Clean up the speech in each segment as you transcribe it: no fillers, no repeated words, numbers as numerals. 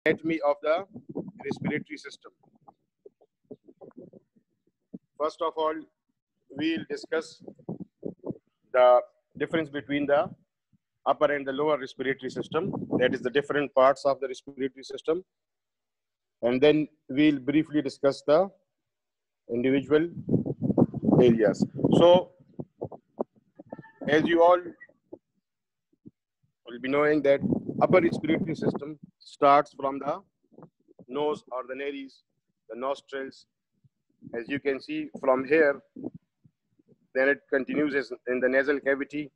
anatomy of the respiratory system. First of all, we'll discuss the difference between the upper and the lower respiratory system. That is the different parts of the respiratory system. And then we'll briefly discuss the individual areas. So, as you all will be knowing that upper respiratory system starts from the nose or the nares, the nostrils. As you can see from here, then it continues in the nasal cavity,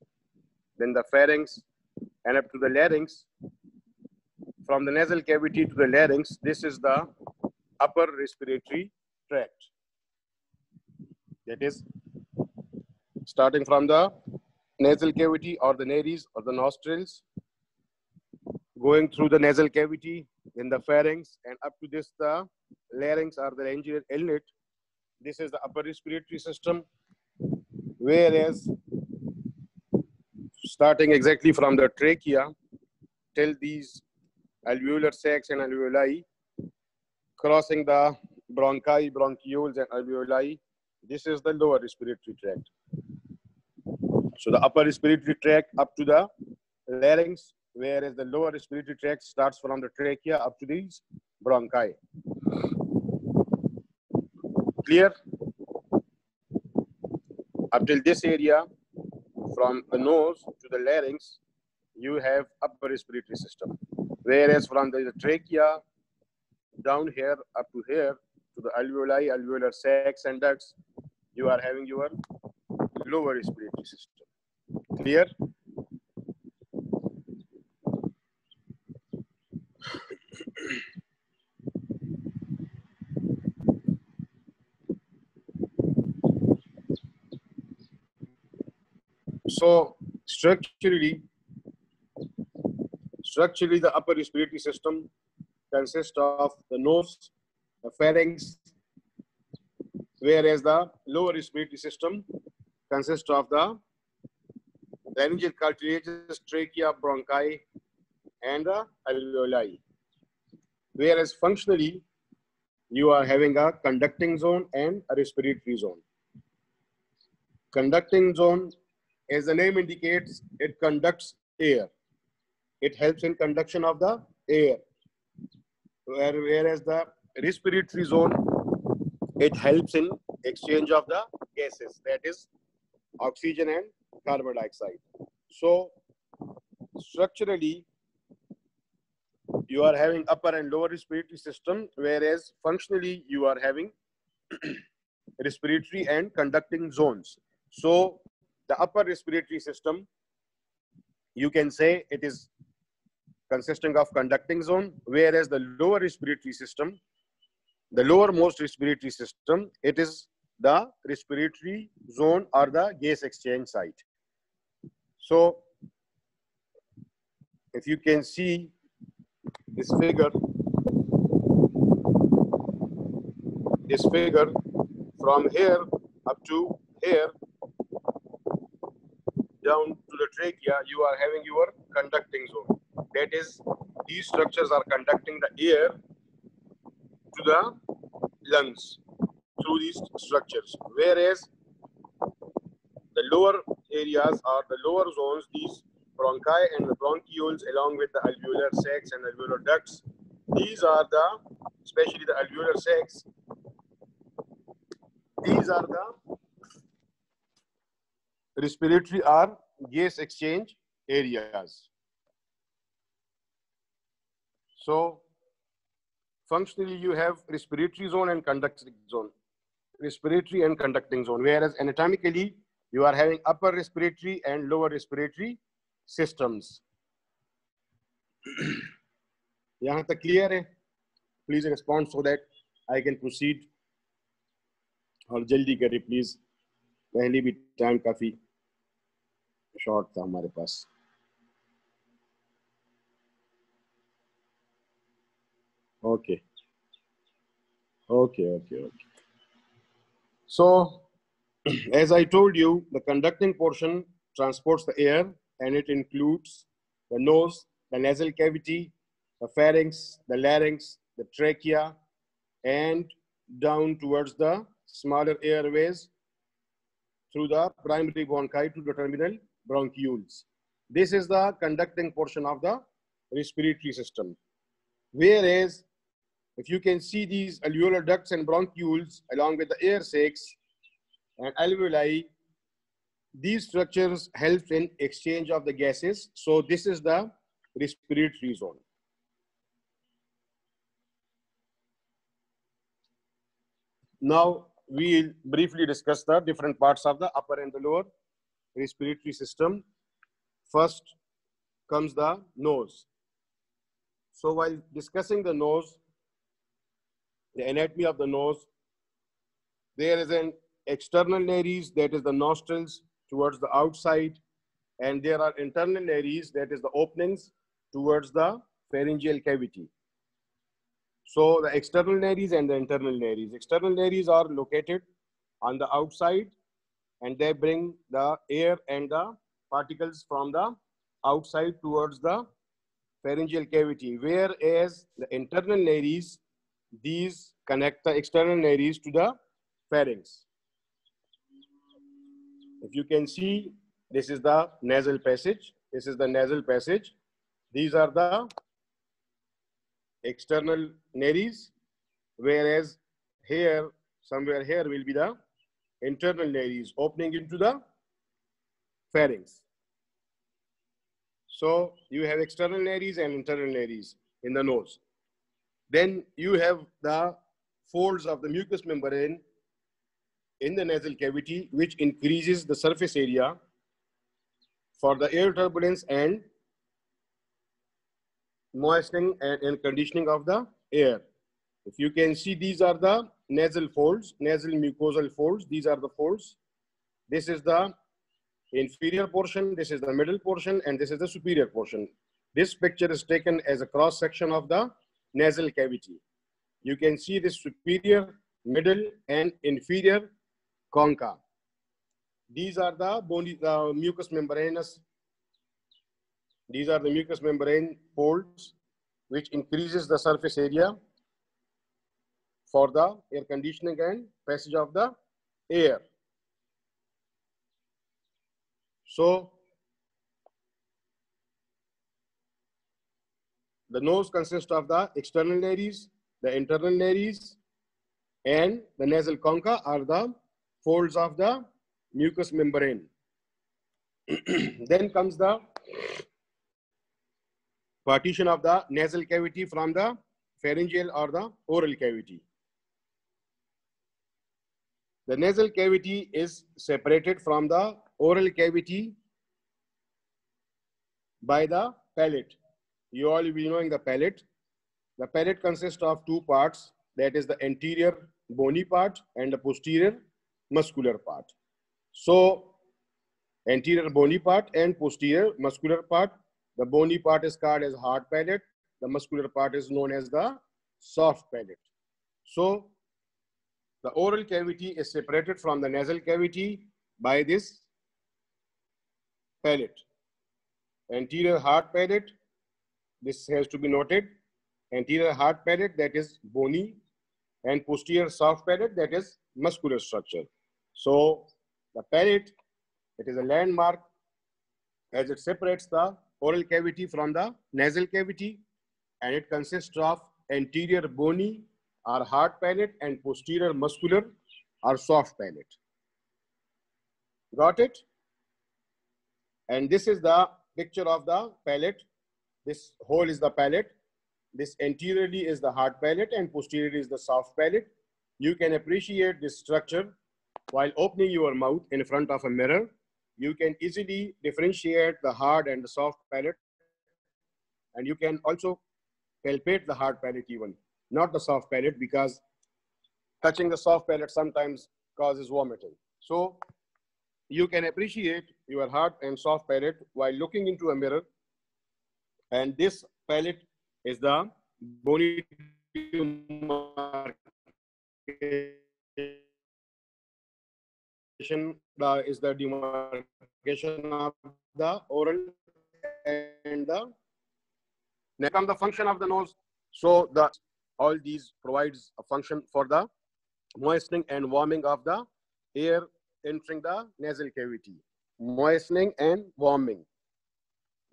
then the pharynx, and up to the larynx. From the nasal cavity to the larynx, this is the upper respiratory tract. That is starting from the nasal cavity or the nares or the nostrils, going through the nasal cavity, then the pharynx, and up to this the larynx or the laryngeal inlet. This is the upper respiratory system. Whereas starting exactly from the trachea till these alveolar sacs and alveoli, crossing the bronchi, bronchioles, and alveoli, this is the lower respiratory tract. So the upper respiratory tract up to the larynx, whereas the lower respiratory tract starts from the trachea up to these bronchi. Clear? Up till this area, from the nose to the larynx, you have upper respiratory system. Whereas from the trachea down here up to here to the alveoli, alveolar sacs and ducts, you are having your lower respiratory system. Clear? So structurally, the upper respiratory system consists of the nose, the pharynx, whereas the lower respiratory system consists of the laryngeal cartilages, trachea, bronchi, and the alveoli. Whereas functionally, you are having a conducting zone and a respiratory zone. Conducting zone, as the name indicates, it conducts air. It helps in conduction of the air. Whereas the respiratory zone, it helps in exchange of the gases, that is oxygen and carbon dioxide. So structurally, you are having upper and lower respiratory system, whereas functionally you are having respiratory and conducting zones. So the upper respiratory system, you can say it is consisting of conducting zone, whereas the lower respiratory system, the lowermost respiratory system, it is the respiratory zone or the gas exchange site. So if you can see this figure from here up to here down to the trachea, you are having your conducting zone. That is, these structures are conducting the air to the lungs through these structures. Whereas the lower areas or the lower zones, these bronchi and the bronchioles along with the alveolar sacs and alveolar ducts, these are the, especially the alveolar sacs, these are the respiratory or gas exchange areas. So functionally you have respiratory zone and conducting zone, respiratory and conducting zone, whereas anatomically you are having upper respiratory and lower respiratory systems. यहाँ तक clear है? Please respond so that I can proceed. और जल्दी करें please. पहले भी time काफी short था हमारे पास. Okay. So, as I told you, the conducting portion transports the air, and it includes the nose, the nasal cavity, the pharynx, the larynx, the trachea, and down towards the smaller airways through the primary bronchi to the terminal bronchioles. This is the conducting portion of the respiratory system. Whereas, if you can see these alveolar ducts and bronchioles along with the air sacs and alveoli, these structures help in exchange of the gases. So this is the respiratory zone. Now we'll briefly discuss the different parts of the upper and the lower respiratory system. First comes the nose. So while discussing the nose, the anatomy of the nose, there is an external nares, that is the nostrils towards the outside, and there are internal nares, that is the openings towards the pharyngeal cavity. So the external nares and the internal nares. External nares are located on the outside, and they bring the air and the particles from the outside towards the pharyngeal cavity, whereas the internal nares, these connect the external nares to the pharynx. If you can see, this is the nasal passage. This is the nasal passage. These are the external nares, whereas here, somewhere here will be the internal nares opening into the pharynx. So you have external nares and internal nares in the nose. Then you have the folds of the mucous membrane in the nasal cavity, which increases the surface area for the air turbulence and moistening and conditioning of the air. If you can see, these are the nasal folds, nasal mucosal folds. These are the folds. This is the inferior portion, this is the middle portion, and this is the superior portion. This picture is taken as a cross section of the nasal cavity. You can see this superior, middle, and inferior concha. These are the bony, mucous membranous. These are the mucous membrane folds, which increases the surface area for the air conditioning and passage of the air. So the nose consists of the external nares, the internal nares, and the nasal concha are the folds of the mucous membrane. Then comes the partition of the nasal cavity from the pharyngeal or the oral cavity. The nasal cavity is separated from the oral cavity by the palate. You all will be knowing the palate. The palate consists of two parts, that is the anterior bony part and the posterior muscular part. So anterior bony part and posterior muscular part. The bony part is called as hard palate. The muscular part is known as the soft palate. So the oral cavity is separated from the nasal cavity by this palate. Anterior hard palate, this has to be noted. Anterior hard palate, that is bony, and posterior soft palate, that is muscular structure. So the palate, it is a landmark as it separates the oral cavity from the nasal cavity, and it consists of anterior bony or hard palate and posterior muscular or soft palate. Got it? And this is the picture of the palate. This hole is the palate. This anteriorly is the hard palate and posteriorly is the soft palate. You can appreciate this structure while opening your mouth in front of a mirror. You can easily differentiate the hard and the soft palate, and you can also palpate the hard palate even, not the soft palate, because touching the soft palate sometimes causes vomiting. So you can appreciate your hard and soft palate while looking into a mirror, and this palate is the bony demarcation, is the demarcation of the oral and the Next comes the function of the nose. So all these provides a function for the moistening and warming of the air entering the nasal cavity. Moistening and warming.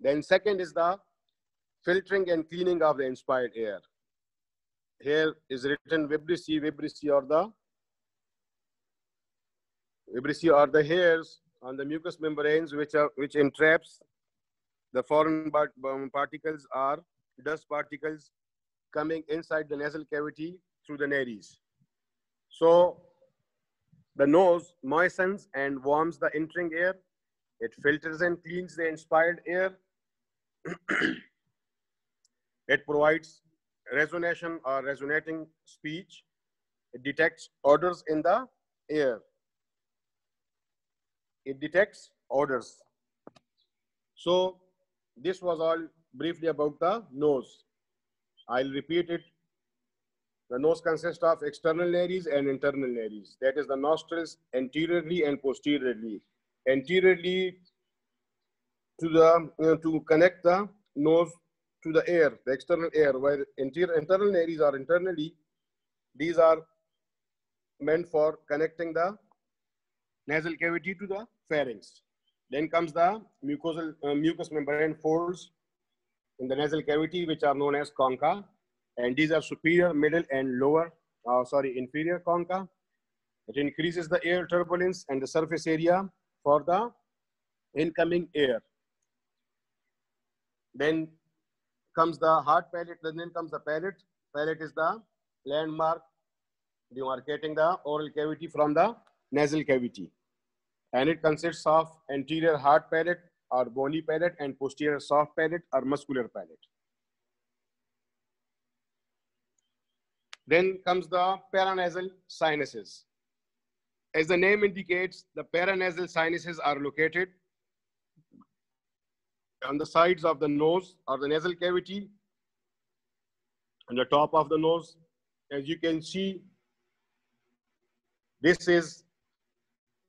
Then second is the filtering and cleaning of the inspired air. Here is written vibrissae. Vibrissae are the hairs on the mucous membranes which entraps the foreign particles or dust particles coming inside the nasal cavity through the nares. So the nose moistens and warms the entering air. It filters and cleans the inspired air. It provides resonation or resonating speech. It detects odors in the air. It detects odors. So this was all briefly about the nose. I'll repeat it. The nose consists of external nares and internal nares. That is the nostrils anteriorly and posteriorly. Anteriorly to connect the nose to the air, the external air, where internal nares are internally. These are meant for connecting the nasal cavity to the pharynx. Then comes the mucous membrane folds in the nasal cavity, which are known as concha. And these are superior, middle, and inferior concha. It increases the air turbulence and the surface area for the incoming air. Then comes the hard palate, then comes the palate. Palate is the landmark demarcating the oral cavity from the nasal cavity. And it consists of anterior hard palate or bony palate and posterior soft palate or muscular palate. Then comes the paranasal sinuses. As the name indicates, the paranasal sinuses are located on the sides of the nose or the nasal cavity, on the top of the nose. As you can see, this is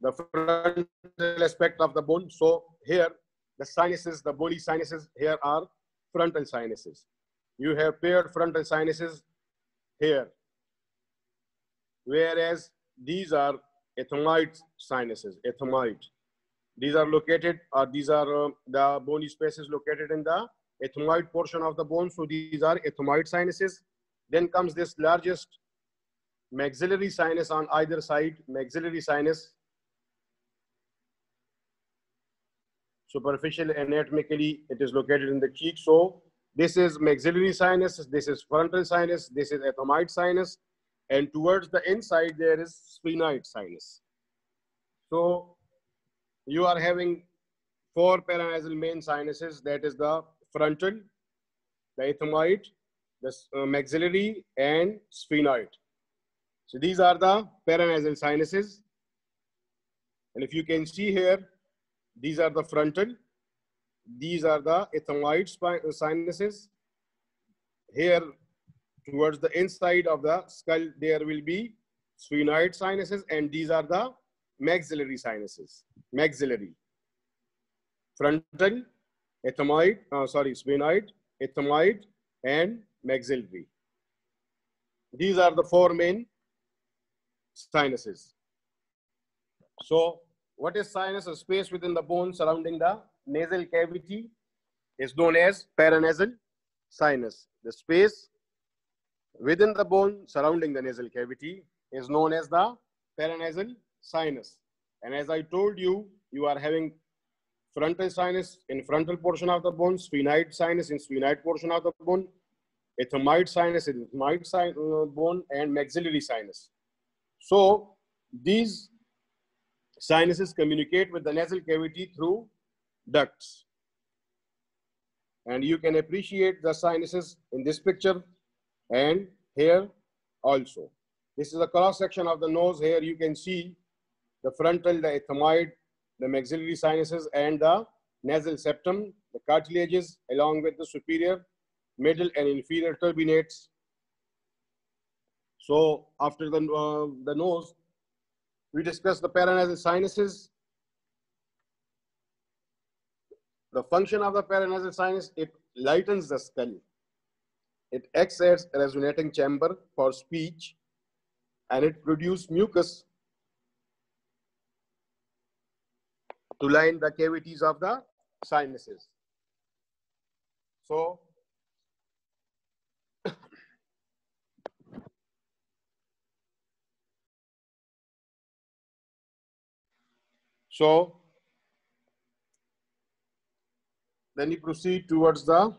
the frontal aspect of the bone. So here, the sinuses, the bony sinuses here are frontal sinuses. You have paired frontal sinuses here, whereas these are ethmoid sinuses, ethmoid. These are located, these are the bony spaces located in the ethmoid portion of the bone. So these are ethmoid sinuses. Then comes this largest maxillary sinus on either side, maxillary sinus. Superficial anatomically, it is located in the cheek. So this is maxillary sinus, this is frontal sinus, this is ethmoid sinus, and towards the inside there is sphenoid sinus. So you are having 4 paranasal main sinuses, that is the frontal, the ethmoid, the maxillary, and sphenoid. So these are the paranasal sinuses. And if you can see here, these are the frontal, these are the ethmoid sinuses. Here towards the inside of the skull, there will be sphenoid sinuses, and these are the maxillary sinuses. Maxillary, frontal, ethmoid, sphenoid, ethmoid, and maxillary. These are the 4 main sinuses. So what is sinus? A space within the bone surrounding the nasal cavity is known as paranasal sinus. The space within the bone surrounding the nasal cavity is known as the paranasal sinus. And as I told you, you are having frontal sinus in frontal portion of the bone, sphenoid sinus in sphenoid portion of the bone, ethmoid sinus in ethmoid bone, and maxillary sinus. So these sinuses communicate with the nasal cavity through ducts. And you can appreciate the sinuses in this picture and here also. This is a cross section of the nose. Here you can see the frontal, the ethmoid, the maxillary sinuses, and the nasal septum, the cartilages, along with the superior, middle, and inferior turbinates. So after the nose, we discussed the paranasal sinuses. The function of the paranasal sinus, it lightens the skull. It acts as a resonating chamber for speech, and it produces mucus to line the cavities of the sinuses. So then you proceed towards the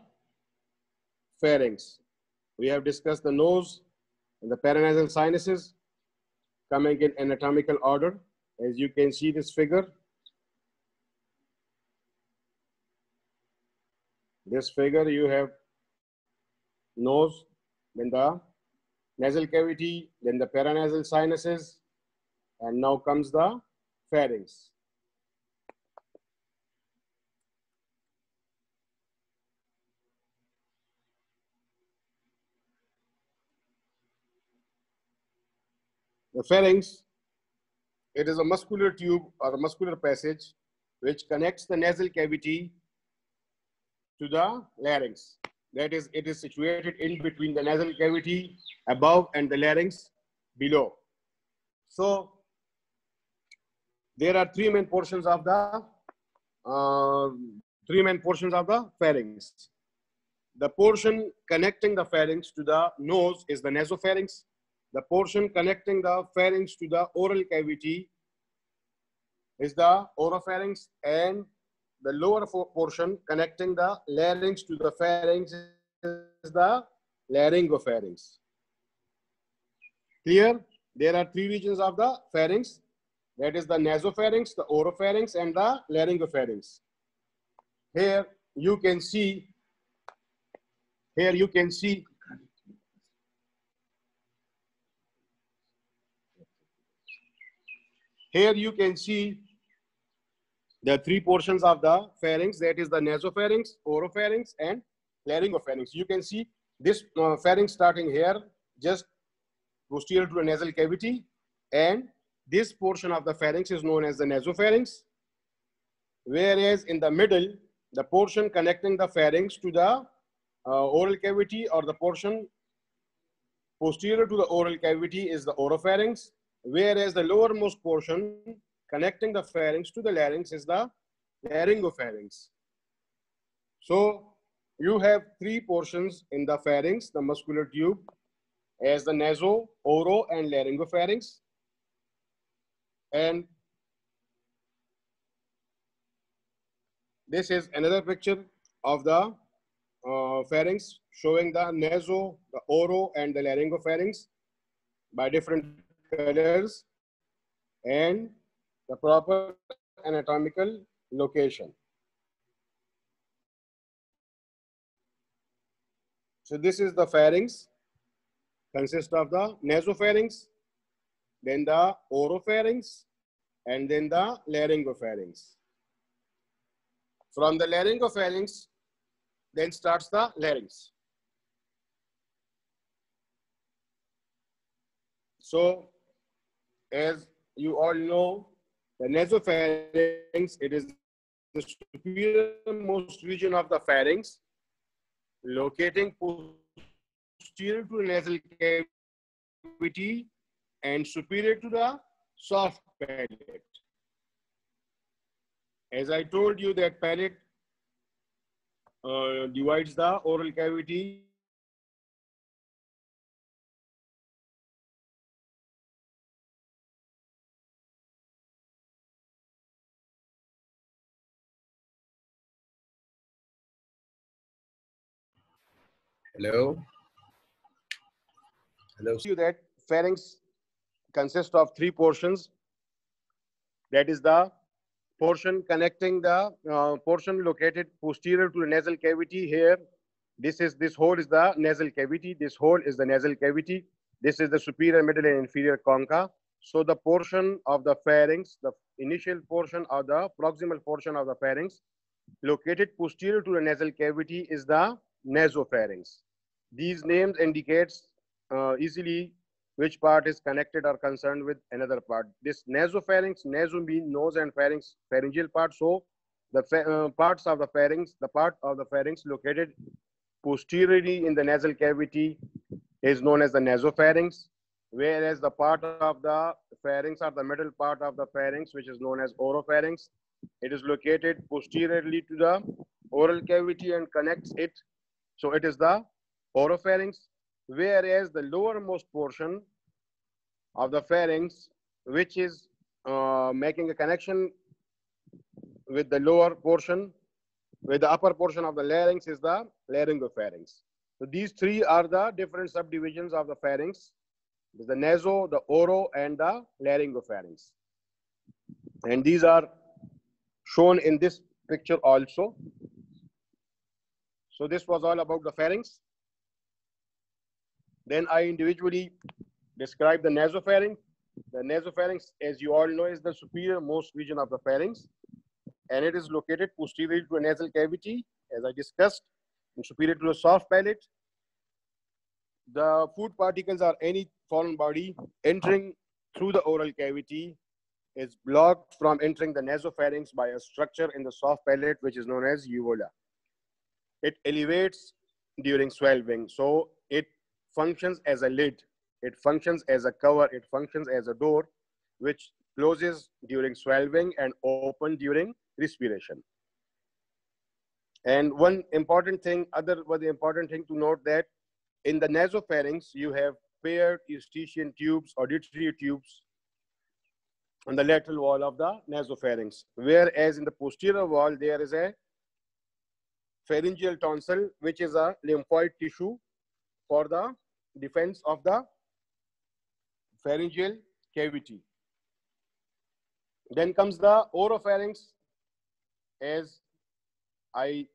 pharynx. We have discussed the nose and the paranasal sinuses coming in anatomical order. As you can see this figure. This figure, you have nose, then the nasal cavity, then the paranasal sinuses, and now comes the pharynx. The pharynx, it is a muscular tube or a muscular passage which connects the nasal cavity to the larynx. That is, it is situated in between the nasal cavity above and the larynx below. So there are three main portions of the pharynx. The portion connecting the pharynx to the nose is the nasopharynx. The portion connecting the pharynx to the oral cavity is the oropharynx, and the lower portion connecting the larynx to the pharynx is the laryngopharynx. Clear? There are three regions of the pharynx. That is the nasopharynx, the oropharynx, and the laryngopharynx. Here you can see the three portions of the pharynx, that is the nasopharynx, oropharynx, and laryngopharynx. You can see this pharynx starting here, just posterior to the nasal cavity, and this portion of the pharynx is known as the nasopharynx, whereas in the middle, the portion connecting the pharynx to the oral cavity, or the portion posterior to the oral cavity, is the oropharynx, whereas the lowermost portion connecting the pharynx to the larynx is the laryngopharynx. So you have three portions in the pharynx, the muscular tube, as the naso, oro, and laryngopharynx. And this is another picture of the pharynx showing the naso, the oro, and the laryngopharynx by different colors and the proper anatomical location. So this is the pharynx, consists of the nasopharynx, then the oropharynx, and then the laryngopharynx. From the laryngopharynx, then starts the larynx. So, as you all know, the nasopharynx, it is the superior-most region of the pharynx, locating posterior to the nasal cavity and superior to the soft palate. As I told you that palate divides the oral cavity . Hello. Hello. See that pharynx consists of three portions. That is the portion connecting the portion located posterior to the nasal cavity. Here, this hole is the nasal cavity. This hole is the nasal cavity. This is the superior, middle, and inferior concha. So the portion of the pharynx, the initial portion or the proximal portion of the pharynx, located posterior to the nasal cavity, is the nasopharynx. These names indicates easily which part is connected or concerned with another part. This nasopharynx, naso means nose and pharynx, pharyngeal part. So the parts of the pharynx, the part of the pharynx located posteriorly in the nasal cavity is known as the nasopharynx, whereas the part of the pharynx or the middle part of the pharynx, which is known as oropharynx, it is located posteriorly to the oral cavity and connects it. So it is the oropharynx, whereas the lowermost portion of the pharynx, which is making a connection with the lower portion, with the upper portion of the larynx, is the laryngopharynx. So these three are the different subdivisions of the pharynx: the naso, the oro, and the laryngopharynx. And these are shown in this picture also. So this was all about the pharynx. Then I individually describe the nasopharynx. The nasopharynx, as you all know, is the superior most region of the pharynx, and it is located posterior to a nasal cavity, as I discussed, and superior to a soft palate. The food particles or any foreign body entering through the oral cavity is blocked from entering the nasopharynx by a structure in the soft palate, which is known as uvula. It elevates during swallowing, so it functions as a lid, it functions as a cover, it functions as a door, which closes during swallowing and open during respiration. And one important thing to note, that in the nasopharynx, you have paired eustachian tubes, auditory tubes on the lateral wall of the nasopharynx, whereas in the posterior wall, there is a pharyngeal tonsil, which is a lymphoid tissue for the defense of the pharyngeal cavity. Then comes the oropharynx, as I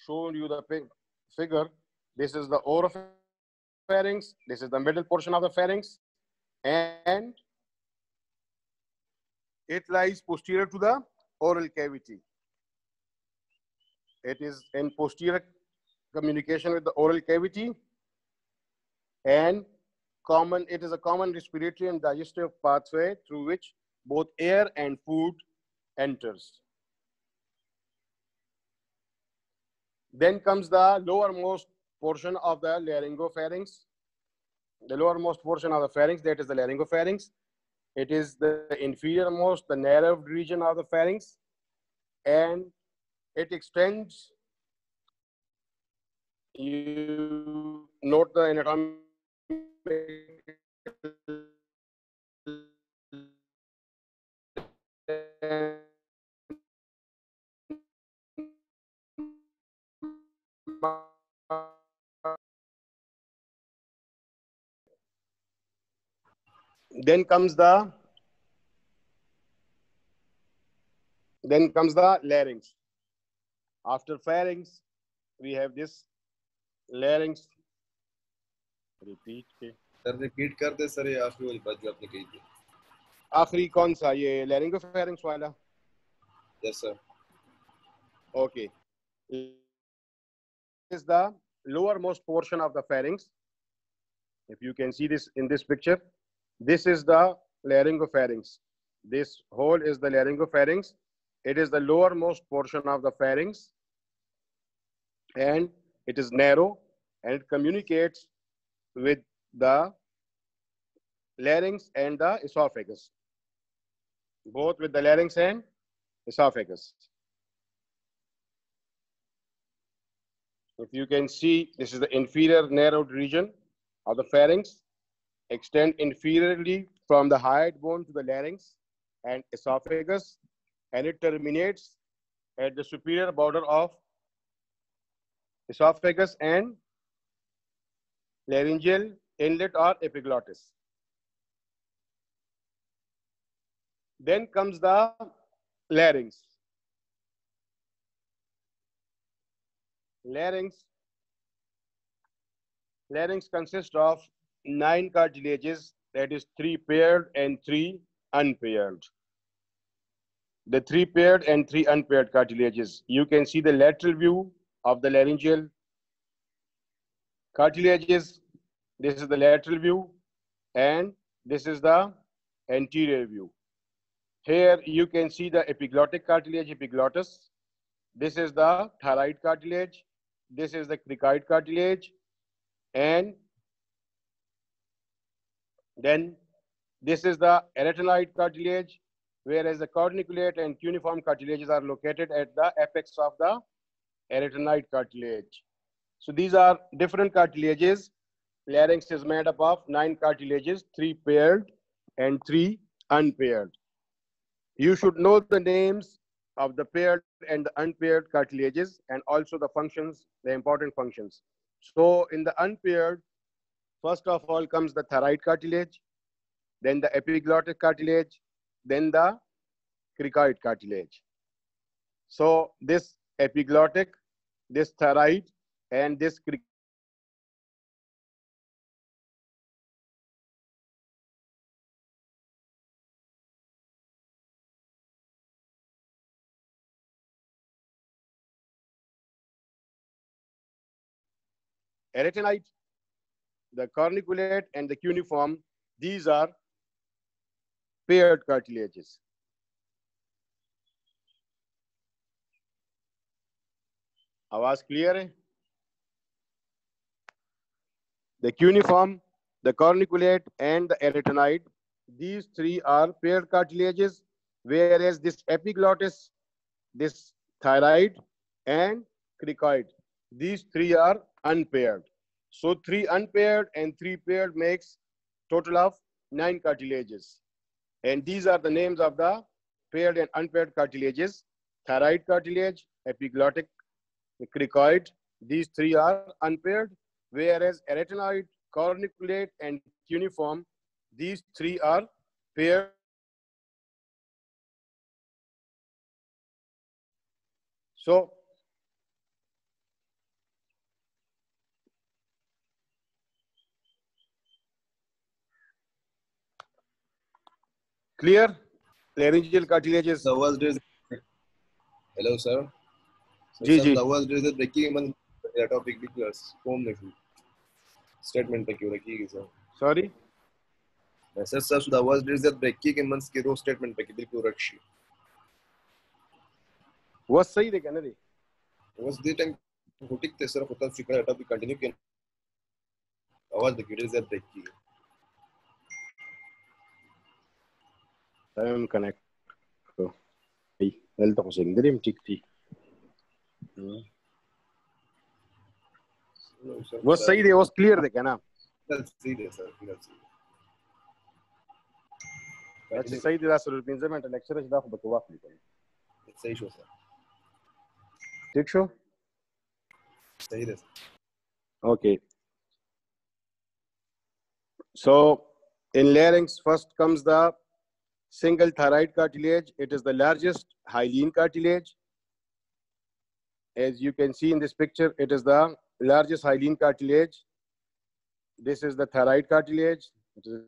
showed you the figure. This is the oropharynx, this is the middle portion of the pharynx, and it lies posterior to the oral cavity. It is in posterior communication with the oral cavity, and it is a common respiratory and digestive pathway through which both air and food enters. Then comes the lowermost portion of the laryngopharynx. The lowermost portion of the pharynx, that is the laryngopharynx. It is the inferiormost, the narrowed region of the pharynx, and it extends. You note the anatomical Then comes the larynx. After pharynx, we have this larynx. Repeat कर दे sir, ये आखिरी वाली बात जो आपने कही थी. आखिरी कौन सा, ये laryngopharynx वाला? Yes sir. Okay. This is the lowermost portion of the pharynx. If you can see this in this picture, this is the laryngopharynx. This hole is the laryngopharynx. It is the lowermost portion of the pharynx, and it is narrow, and it communicates with the larynx and the esophagus, both with the larynx and esophagus. If you can see, this is the inferior narrowed region of the pharynx, extend inferiorly from the hyoid bone to the larynx and esophagus, and it terminates at the superior border of esophagus and laryngeal inlet or epiglottis. Then comes the larynx. Larynx consists of 9 cartilages, that is 3 paired and 3 unpaired. The 3 paired and 3 unpaired cartilages. You can see the lateral view of the laryngeal cartilages. This is the lateral view, and this is the anterior view. Here you can see the epiglottic cartilage, epiglottis. This is the thyroid cartilage, this is the cricoid cartilage, and then this is the arytenoid cartilage, whereas the corniculate and cuneiform cartilages are located at the apex of the arytenoid cartilage. So these are different cartilages. Larynx is made up of 9 cartilages, 3 paired and 3 unpaired. You should know the names of the paired and the unpaired cartilages and also the functions, the important functions. So in the unpaired, first of all comes the thyroid cartilage, then the epiglottic cartilage, then the cricoid cartilage. So this epiglottic, this thyroid, and this arytenoid, the corniculate, and the cuneiform, these are paired cartilages. आवाज clear है? The cuneiform, the corniculate, and the arytenoid, these 3 are paired cartilages, whereas this epiglottis, this thyroid, and cricoid, these 3 are unpaired. So 3 unpaired and 3 paired makes total of 9 cartilages. And these are the names of the paired and unpaired cartilages: thyroid cartilage, epiglottic, cricoid. These 3 are unpaired, whereas arytenoid, corniculate, and cuneiform, these 3 are paired. So clear? Laryngeal cartilages. The worst is hello sir. Ji ji. The worst is breaking मन topic भी class form नहीं statement पे क्यों रखी sir? Sorry. Sir, the worst is breaking मन की रो statement पे बिल्कुल रखी. वो सही देखा ना रे. Was the time होटिक ते सर होता फिकर topic continue किया. आवाज देखिए is breaking. I'm connect. So, hey, health को सिंग दे ठीक थी. वो सही दे, वो क्लियर देखा ना. सही दे सर, अच्छा सही दे रास्ते रुपीन से मैं लेक्चर इस दाखल बकवास नहीं करूँ. सही शो सर. ठीक शो. सही दे. Okay. So in larynx, first comes the single thyroid cartilage. It is the largest hyaline cartilage. As you can see in this picture, it is the largest hyaline cartilage. This is the thyroid cartilage. It is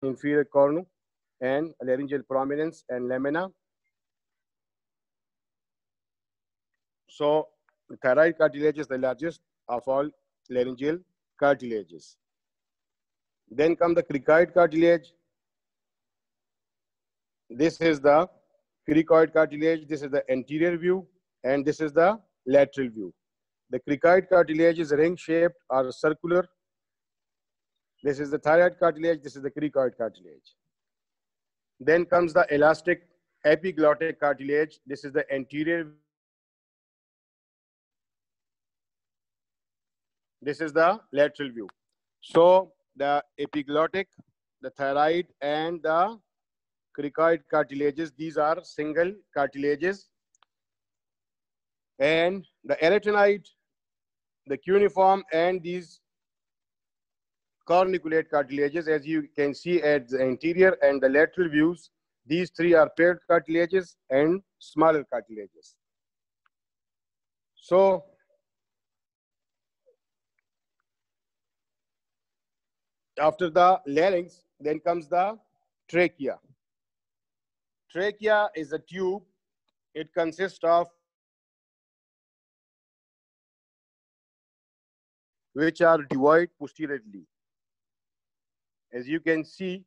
inferior cornu and laryngeal prominence and lamina. So the thyroid cartilage is the largest of all laryngeal cartilages. Then come the cricoid cartilage. This is the cricoid cartilage. This is the anterior view, and this is the lateral view. The cricoid cartilage is ring-shaped or circular. This is the thyroid cartilage. This is the cricoid cartilage. Then comes the elastic epiglottic cartilage. This is the anterior view. This is the lateral view. So the epiglottic, the thyroid, and the cricoid cartilages, these are single cartilages. And the arytenoid, the cuneiform, and these corniculate cartilages, as you can see at the anterior and the lateral views, these 3 are paired cartilages and smaller cartilages. So after the larynx, then comes the trachea. Trachea is a tube. It consists of which are devoid posteriorly. As you can see,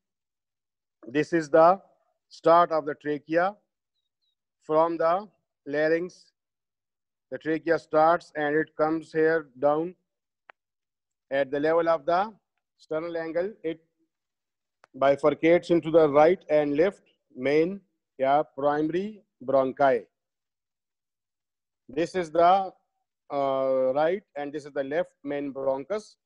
this is the start of the trachea from the larynx The trachea starts and it comes here down at the level of the sternal angle. It bifurcates into the right and left main primary bronchi. This is the right and this is the left main bronchus,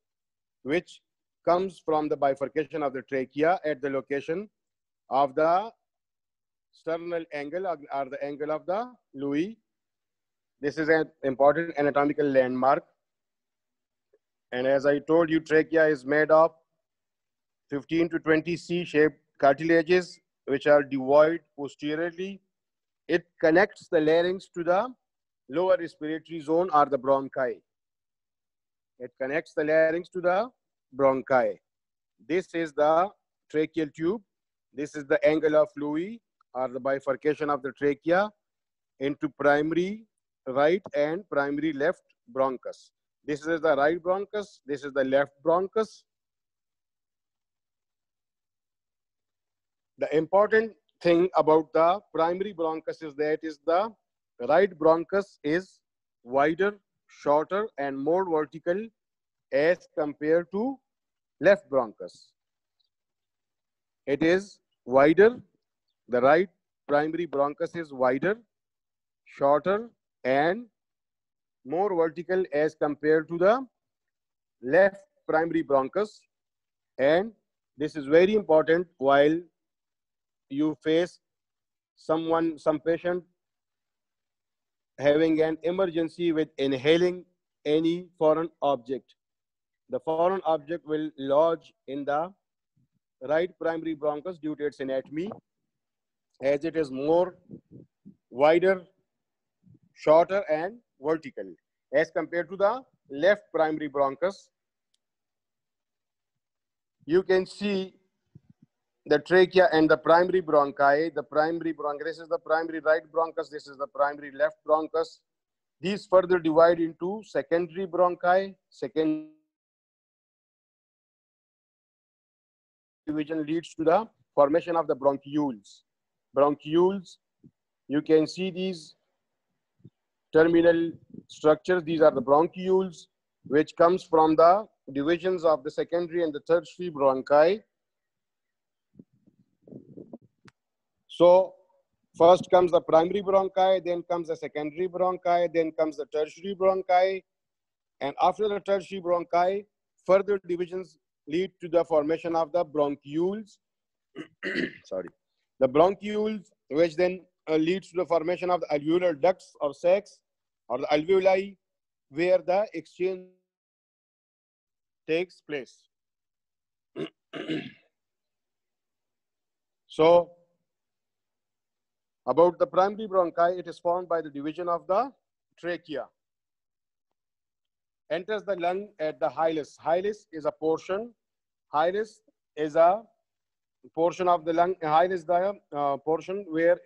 which comes from the bifurcation of the trachea at the location of the sternal angle or the angle of the Louis. This is an important anatomical landmark. And as I told you, trachea is made of 15 to 20 C-shaped cartilages, which are devoid posteriorly. It connects the larynx to the lower respiratory zone or the bronchi. It connects the larynx to the bronchi. This is the tracheal tube. This is the angle of Louis or the bifurcation of the trachea into primary right and primary left bronchus. This is the right bronchus. This is the left bronchus. The important thing about the primary bronchus is that the right bronchus is wider, shorter, and more vertical as compared to left bronchus. It is wider. The right primary bronchus is wider, shorter, and more vertical as compared to the left primary bronchus. And this is very important while you face some patient having an emergency with inhaling any foreign object. The foreign object will lodge in the right primary bronchus due to its anatomy, as it is more wider, shorter, and vertical as compared to the left primary bronchus. You can see the trachea and the primary bronchi. The primary bronchi, this is the primary right bronchus, this is the primary left bronchus. These further divide into secondary bronchi. Second division leads to the formation of the bronchioles. Bronchioles, you can see these terminal structures. These are the bronchioles, which comes from the divisions of the secondary and the tertiary bronchi. So first comes the primary bronchi, then comes the secondary bronchi, then comes the tertiary bronchi. And after the tertiary bronchi, further divisions lead to the formation of the bronchioles. Sorry. The bronchioles, which then leads to the formation of the alveolar ducts or sacs or the alveoli, where the exchange takes place. So, about the primary bronchi, it is formed by the division of the trachea. Enters the lung at the hilus. Hilus is a portion. Hilus is a portion of the lung. Hilus is the portion where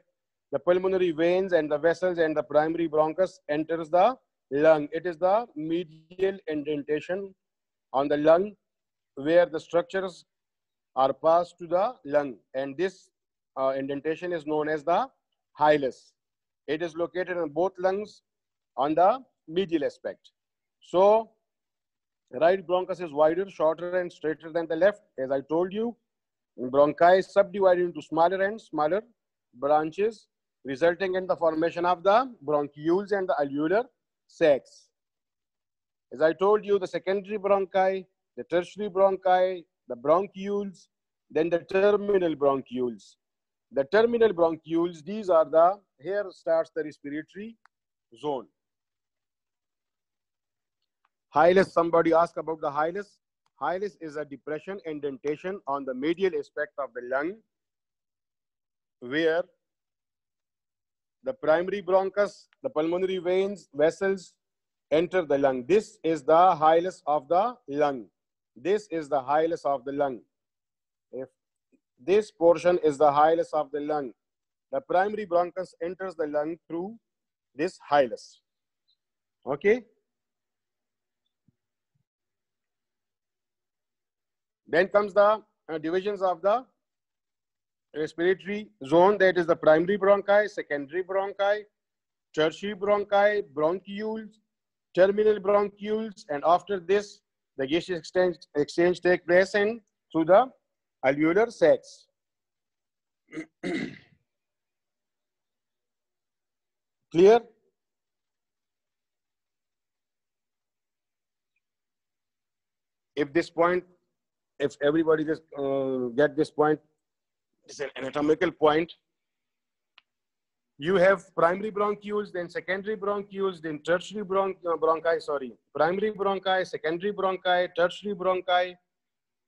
the pulmonary veins and the vessels and the primary bronchus enters the lung. It is the medial indentation on the lung where the structures are passed to the lung, and this indentation is known as the hilus. It is located in both lungs on the medial aspect. So, right bronchus is wider, shorter, and straighter than the left. As I told you, bronchi is subdivided into smaller and smaller branches, resulting in the formation of the bronchioles and the alveolar sacs. As I told you, the secondary bronchi, the tertiary bronchi, the bronchioles, then the terminal bronchioles. The terminal bronchioles, these are the, here starts the respiratory zone. Hilus, somebody asked about the hilus. Hilus is a depression, indentation on the medial aspect of the lung where the primary bronchus, the pulmonary veins, vessels enter the lung. This is the hilus of the lung. This is the hilus of the lung. If this portion is the hilus of the lung, the primary bronchus enters the lung through this hilus. Okay? Then comes the divisions of the respiratory zone. That is the primary bronchi, secondary bronchi, tertiary bronchi, bronchioles, terminal bronchioles, and after this, the gaseous exchange take place and through the alveolar sacs. Clear? If this point, if everybody just get this point, it's an anatomical point. You have primary bronchioles, then secondary bronchioles, then tertiary bronchi, sorry. Primary bronchi, secondary bronchi, tertiary bronchi.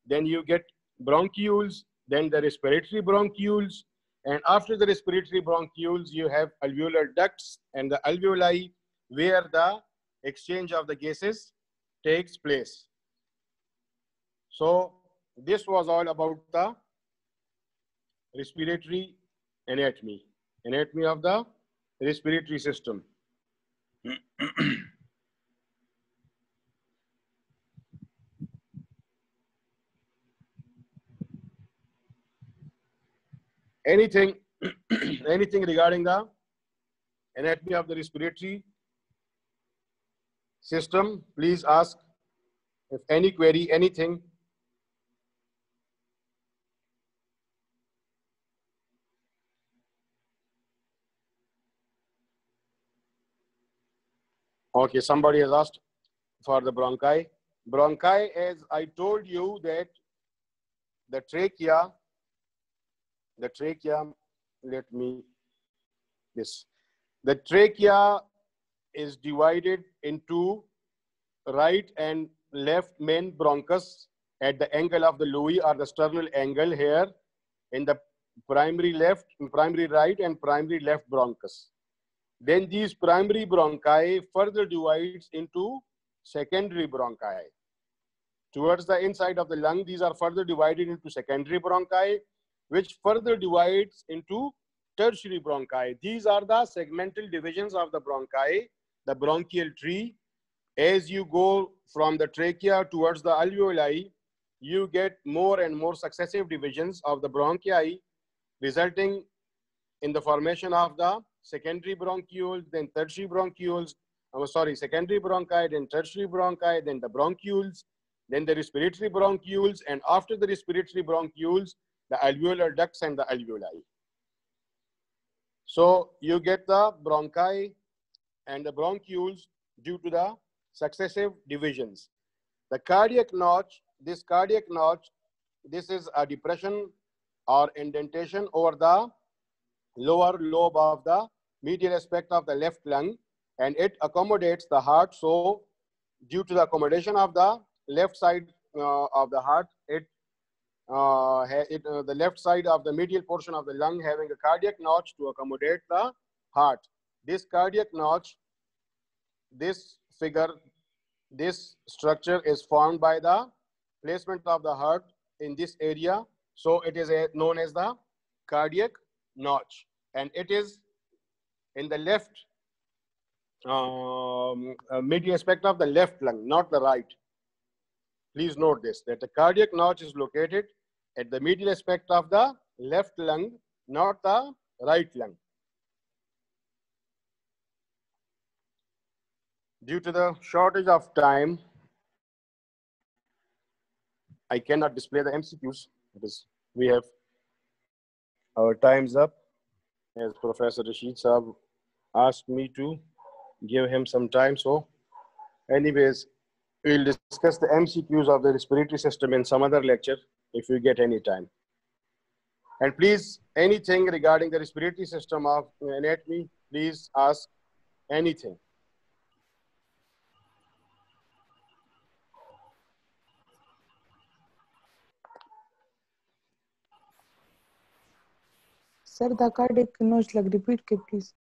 Then you get bronchioles, then the respiratory bronchioles. And after the respiratory bronchioles, you have alveolar ducts and the alveoli where the exchange of the gases takes place. So this was all about the respiratory anatomy of the respiratory system. Anything regarding the anatomy of the respiratory system, please ask. If any query, anything. Okay, somebody has asked for the bronchi. Bronchi, as I told you that the trachea, the trachea is divided into right and left main bronchus at the angle of the Louis or the sternal angle here in the primary left, primary right and primary left bronchus. Then these primary bronchi further divides into secondary bronchi. Towards the inside of the lung, these are further divided into secondary bronchi, which further divides into tertiary bronchi. These are the segmental divisions of the bronchi, the bronchial tree. As you go from the trachea towards the alveoli, you get more and more successive divisions of the bronchi, resulting in the formation of the secondary bronchioles, then tertiary bronchioles, secondary bronchi, then tertiary bronchi, then the bronchioles, then the respiratory bronchioles, and after the respiratory bronchioles, the alveolar ducts and the alveoli. So you get the bronchi and the bronchioles due to the successive divisions. The cardiac notch, this is a depression or indentation over the lower lobe of the medial aspect of the left lung, and it accommodates the heart. So due to the accommodation of the left side of the heart, the left side of the medial portion of the lung having a cardiac notch to accommodate the heart. This cardiac notch, this structure is formed by the placement of the heart in this area. So it is known as the cardiac notch, and it is in the left medial aspect of the left lung, not the right. Please note this, that the cardiac notch is located at the medial aspect of the left lung, not the right lung. Due to the shortage of time, I cannot display the MCQs because we have our time's up. As Professor Rashid Saab asked me to give him some time. So anyways, we'll discuss the MCQs of the respiratory system in some other lecture if you get any time. And please, anything regarding the respiratory system of anatomy, please ask anything. Sir, the cardiac notch, like repeat, please.